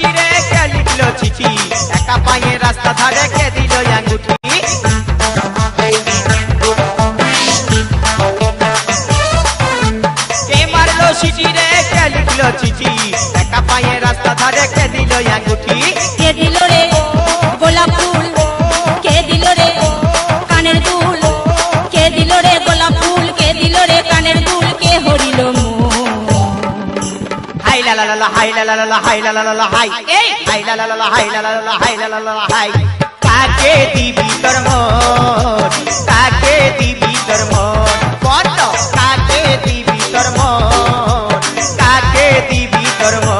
চিঠি রে কে লিখলো চিঠি একা পায়ে রাস্তা ধারে কে দিল আঙ্গুঠি কে মারলো চিঠি রে কে লিখলো চিঠি একা পায়ে রাস্তা ধারে কে দিল আঙ্গুঠি কে দিল রে গোলাপ ফুল কে দিল রে কানের দুল কে দিল রে গোলাপ ফুল কে দিল রে কানের দুল কে হরিল হাই লা লা লা হাই লা লা লা হাই লা লা লা হাই এই হাই লা লা লা হাই লা লা লা হাই লা লা লা হাই কাকে দিবি তোর মন কাকে দিবি তোর মন কত কাকে দিবি তোর মন কাকে দিবি তোর মন